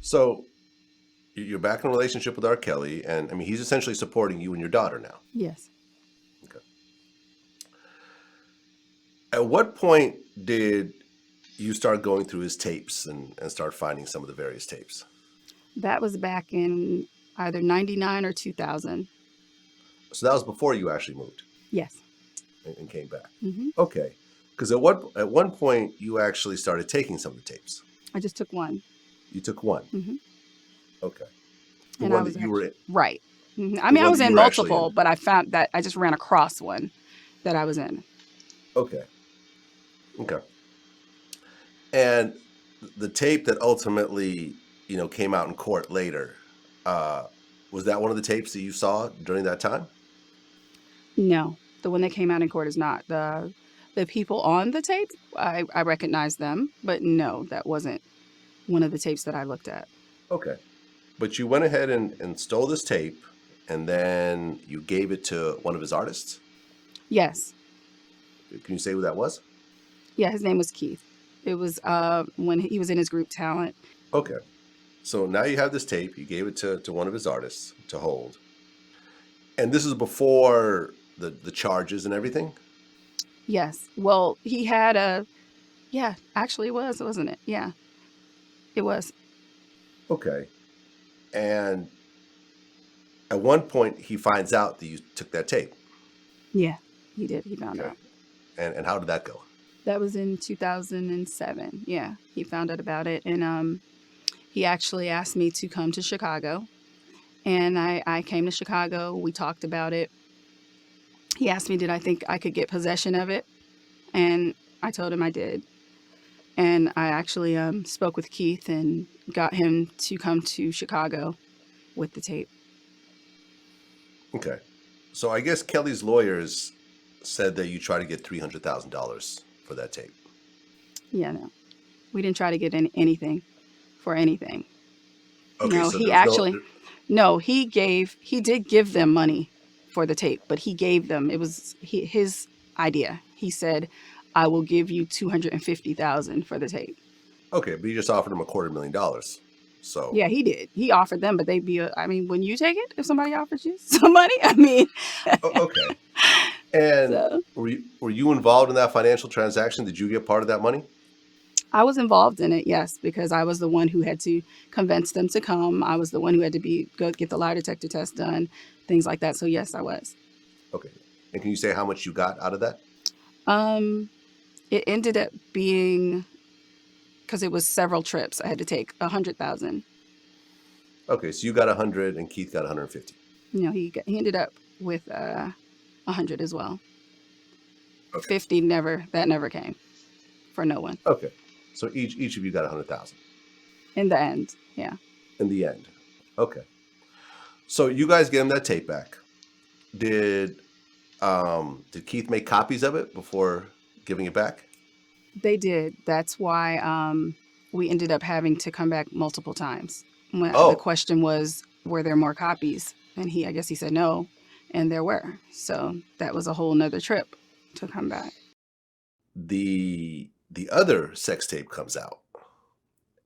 So you're back in a relationship with R. Kelly, and I mean, he's essentially supporting you and your daughter now. Yes. Okay. At what point did you start going through his tapes and start finding some of the various tapes? That was back in either 99 or 2000. So that was before you actually moved Yes. and came back. Hmm. Okay. Because at one point you actually started taking some of the tapes. I just took one. You took one. Hmm. Okay. The And I one was that you were actually, in. right. I The mean, I one was that you in were actually multiple, in. but I found that I just ran across one that I was in. Okay. Okay. And the tape that ultimately, came out in court later, uh, was that one of the tapes that you saw during that time? No, the one that came out in court is not. The people on the tape, I recognize them, but no, that wasn't one of the tapes that I looked at. Okay. But you went ahead and stole this tape and then you gave it to one of his artists. Yes. Can you say who that was? Yeah, his name was Keith. It was when he was in his group Talent. Okay. So now you have this tape. You gave it to one of his artists to hold. And this is before the charges and everything? Yes. Well, he had a, yeah, actually it was, wasn't it? Yeah, it was. Okay. And at one point, he finds out that you took that tape. Yeah, he did. He found Okay. out. And how did that go? That was in 2007. Yeah, he found out about it. And he actually asked me to come to Chicago. And I came to Chicago. We talked about it. He asked me, did I think I could get possession of it? And I told him I did. And I actually spoke with Keith and got him to come to Chicago with the tape. Okay. So I guess Kelly's lawyers said that you tried to get $300,000 for that tape. Yeah, no, we didn't try to get anything for anything. Okay, No, so he there was no. actually, no, he did give them money for the tape, but he gave them, it was his idea. He said, I will give you 250,000 for the tape. Okay, but you just offered him $250,000. So, Yeah, he did. He offered them, but they'd be, I mean, when you take it, if somebody offers you some money, I mean, okay. And so were you involved in that financial transaction? Did you get part of that money? I was involved in it, yes, because I was the one who had to convince them to come. I was the one who had to go get the lie detector test done, things like that. So yes, I was. Okay. And can you say how much you got out of that? Um, it ended up being, because it was several trips I had to take, 100,000. Okay, so you got 100 and Keith got 150. He ended up with 100 as well. Okay. 50 never came for no one Okay. So each of you got 100,000 in the end. Yeah. in the end. Okay. So you guys get him that tape back. Did did Keith make copies of it before giving it back? They did. That's why we ended up having to come back multiple times. The Oh, question was, were there more copies? And I guess he said no, and there were. So that was a whole nother trip to come back. the other sex tape comes out.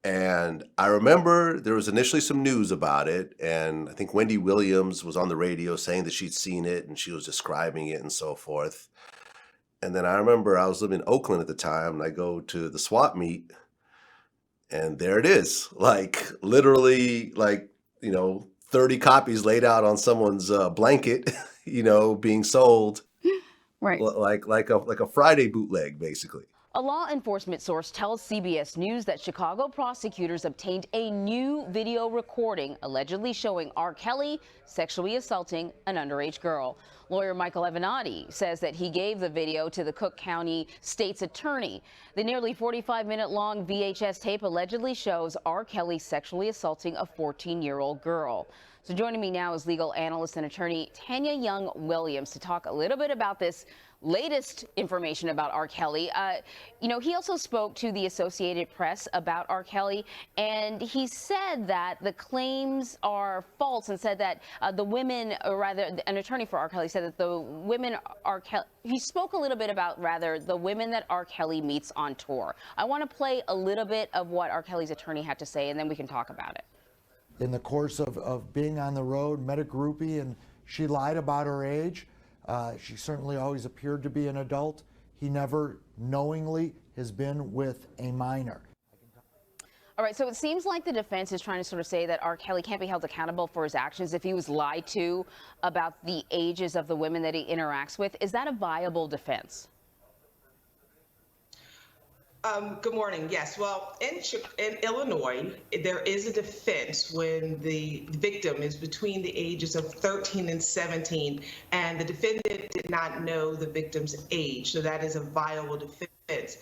And I remember there was initially some news about it, and I think Wendy Williams was on the radio saying that she'd seen it and she was describing it and so forth. And then I remember I was living in Oakland at the time, and I go to the swap meet, and there it is, like literally, 30 copies laid out on someone's blanket, being sold Right. like a Friday bootleg, basically. A law enforcement source tells CBS News that Chicago prosecutors obtained a new video recording allegedly showing R. Kelly sexually assaulting an underage girl. Lawyer Michael Avenatti says that he gave the video to the Cook County State's attorney. The nearly 45-minute-long VHS tape allegedly shows R. Kelly sexually assaulting a 14-year-old girl. So joining me now is legal analyst and attorney Tanya Young-Williams to talk a little bit about this latest information about R. Kelly. He also spoke to the Associated Press about R. Kelly, and he said that the claims are false and said that the women, or rather an attorney for R. Kelly said that the women R. Kelly, he spoke a little bit about rather the women that R. Kelly meets on tour. I want to play a little bit of what R. Kelly's attorney had to say, and then we can talk about it. In the course of being on the road, met a groupie, and she lied about her age. She certainly always appeared to be an adult. He never knowingly has been with a minor. All right, so it seems like the defense is trying to sort of say that R. Kelly can't be held accountable for his actions if he was lied to about the ages of the women that he interacts with. Is that a viable defense? Good morning. Yes. Well, in Illinois, there is a defense when the victim is between the ages of 13 and 17, and the defendant did not know the victim's age. So that is a viable defense.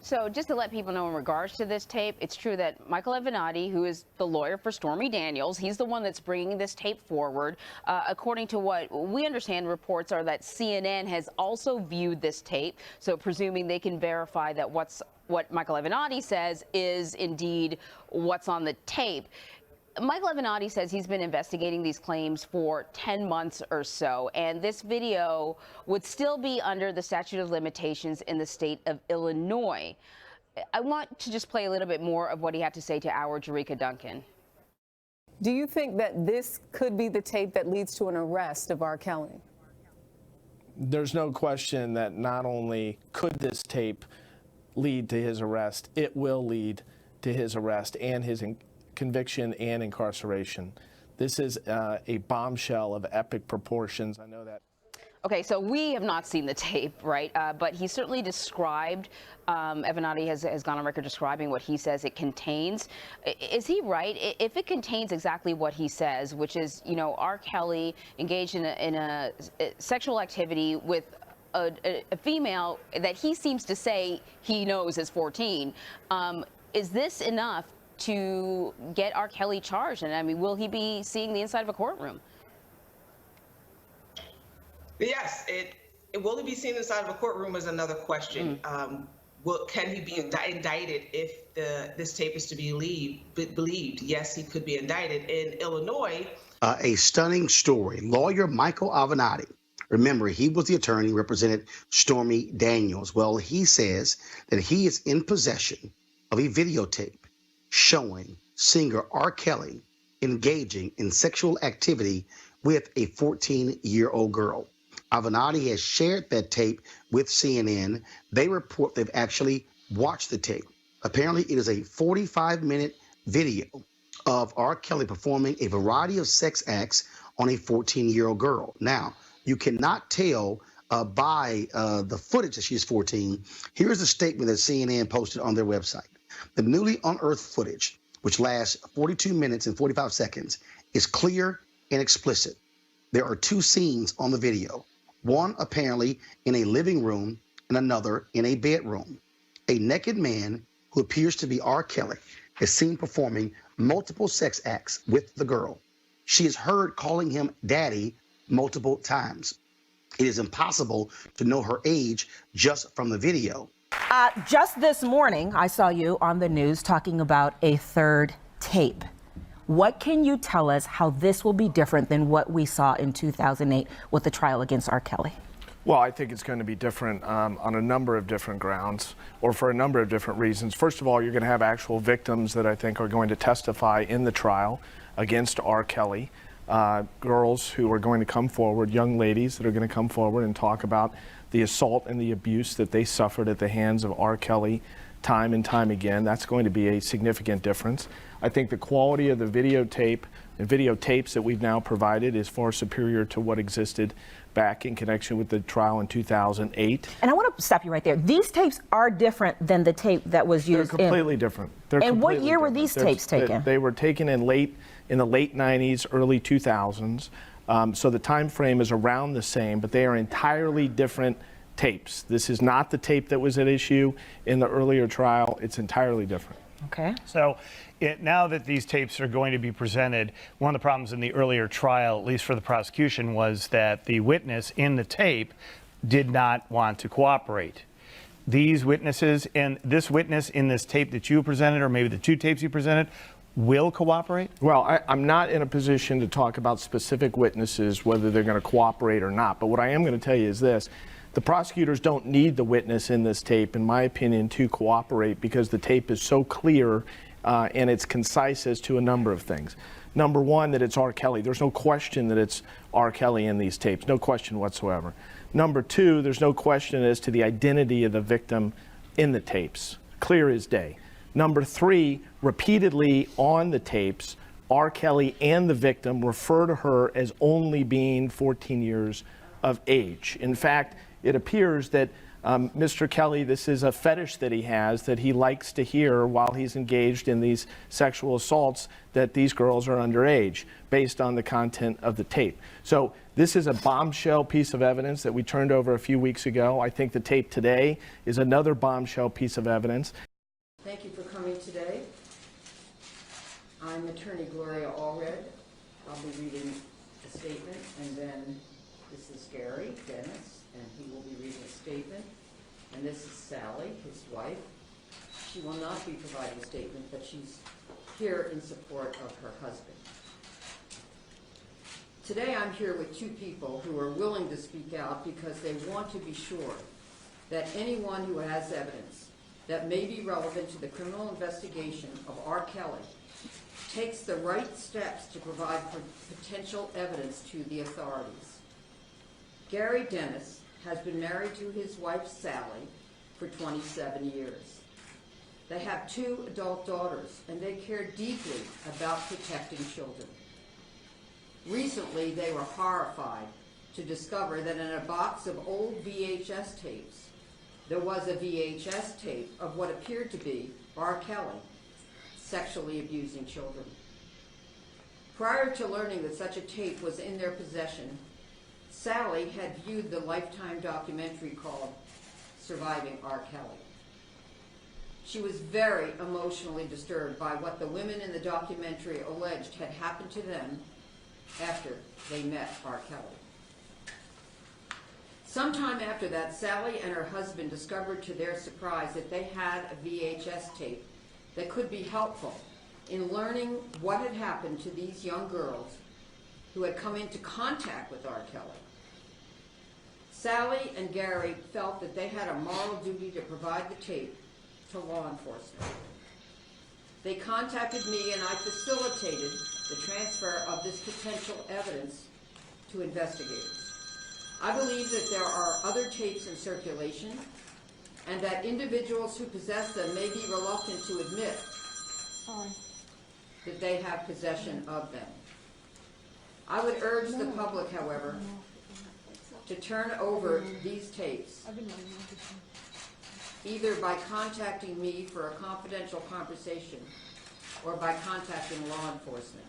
So just to let people know in regards to this tape, it's true that Michael Avenatti, who is the lawyer for Stormy Daniels, he's the one that's bringing this tape forward. According to what we understand, reports are that CNN has also viewed this tape, so presuming they can verify that what Michael Avenatti says is indeed what's on the tape. Michael Avenatti says he's been investigating these claims for 10 months or so, and this video would still be under the statute of limitations in the state of Illinois. I want to just play a little bit more of what he had to say to our Jerika Duncan. Do you think that this could be the tape that leads to an arrest of R. Kelly? There's no question that not only could this tape lead to his arrest, it will lead to his arrest and his conviction and incarceration. This is a bombshell of epic proportions. I know that. Okay, so we have not seen the tape, right? But he certainly described, Avenatti has gone on record describing what he says it contains. Is he right? If it contains exactly what he says, which is, R. Kelly engaged in a sexual activity with a female that he seems to say he knows is 14, is this enough to get R. Kelly charged? And I mean, will he be seeing the inside of a courtroom? Yes, will he be seen inside of a courtroom is another question. Can he be indicted if this tape is to be believed? Yes, he could be indicted. In Illinois, a stunning story. Lawyer Michael Avenatti. Remember, he was the attorney who represented Stormy Daniels. Well, he says that he is in possession of a videotape showing singer R. Kelly engaging in sexual activity with a 14-year-old girl. Avenatti has shared that tape with CNN. They report they've actually watched the tape. Apparently, it is a 45-minute video of R. Kelly performing a variety of sex acts on a 14-year-old girl. Now, you cannot tell by the footage that she's 14. Here's a statement that CNN posted on their website. The newly unearthed footage, which lasts 42 minutes and 45 seconds, is clear and explicit. There are two scenes on the video, one apparently in a living room and another in a bedroom. A naked man who appears to be R. Kelly is seen performing multiple sex acts with the girl. She is heard calling him daddy multiple times. It is impossible to know her age just from the video. Just this morning, I saw you on the news talking about a third tape. What can you tell us how this will be different than what we saw in 2008 with the trial against R. Kelly? Well, I think it's going to be different on a number of different grounds, or for a number of different reasons. First of all, you're going to have actual victims that I think are going to testify in the trial against R. Kelly. Girls who are going to come forward, young ladies that are going to come forward and talk about the assault and the abuse that they suffered at the hands of R. Kelly time and time again. That's going to be a significant difference. I think the quality of the videotape and videotapes that we've now provided is far superior to what existed back in connection with the trial in 2008. And I want to stop you right there. These tapes are different than the tape that was used. They're completely different. And what year were these tapes taken? They were taken in the late 90s, early 2000s. So the time frame is around the same, but they are entirely different tapes. This is not the tape that was at issue in the earlier trial. It's entirely different. Okay. So now that these tapes are going to be presented, one of the problems in the earlier trial, at least for the prosecution, was that the witness in the tape did not want to cooperate. These witnesses and this witness in this tape that you presented, or maybe the two tapes you presented, will cooperate? Well, I'm not in a position to talk about specific witnesses, whether they're going to cooperate or not. But what I am going to tell you is this. The prosecutors don't need the witness in this tape, in my opinion, to cooperate, because the tape is so clear and it's concise as to a number of things. Number one, that it's R. Kelly. There's no question that it's R. Kelly in these tapes, no question whatsoever. Number two, there's no question as to the identity of the victim in the tapes, clear as day. Number three, repeatedly on the tapes, R. Kelly and the victim refer to her as only being 14 years of age. In fact, it appears that Mr. Kelly, this is a fetish that he has, that he likes to hear while he's engaged in these sexual assaults, that these girls are underage, based on the content of the tape. So this is a bombshell piece of evidence that we turned over a few weeks ago. I think the tape today is another bombshell piece of evidence. Thank you for coming today. I'm Attorney Gloria Allred. I'll be reading a statement, and then this is Gary Dennis, and he will be reading a statement. And this is Sally, his wife. She will not be providing a statement, but she's here in support of her husband. Today I'm here with two people who are willing to speak out because they want to be sure that anyone who has evidence that may be relevant to the criminal investigation of R. Kelly takes the right steps to provide potential evidence to the authorities. Gary Dennis has been married to his wife Sally for 27 years. They have 2 adult daughters, and they care deeply about protecting children. Recently, they were horrified to discover that in a box of old VHS tapes, there was a VHS tape of what appeared to be R. Kelly sexually abusing children. Prior to learning that such a tape was in their possession, Sally had viewed the Lifetime documentary called Surviving R. Kelly. She was very emotionally disturbed by what the women in the documentary alleged had happened to them after they met R. Kelly. Sometime after that, Sally and her husband discovered to their surprise that they had a VHS tape that could be helpful in learning what had happened to these young girls who had come into contact with R. Kelly. Sally and Gary felt that they had a moral duty to provide the tape to law enforcement. They contacted me, and I facilitated the transfer of this potential evidence to investigators. I believe that there are other tapes in circulation, and that individuals who possess them may be reluctant to admit that they have possession of them. I would urge the public, however, to turn over these tapes, either by contacting me for a confidential conversation or by contacting law enforcement.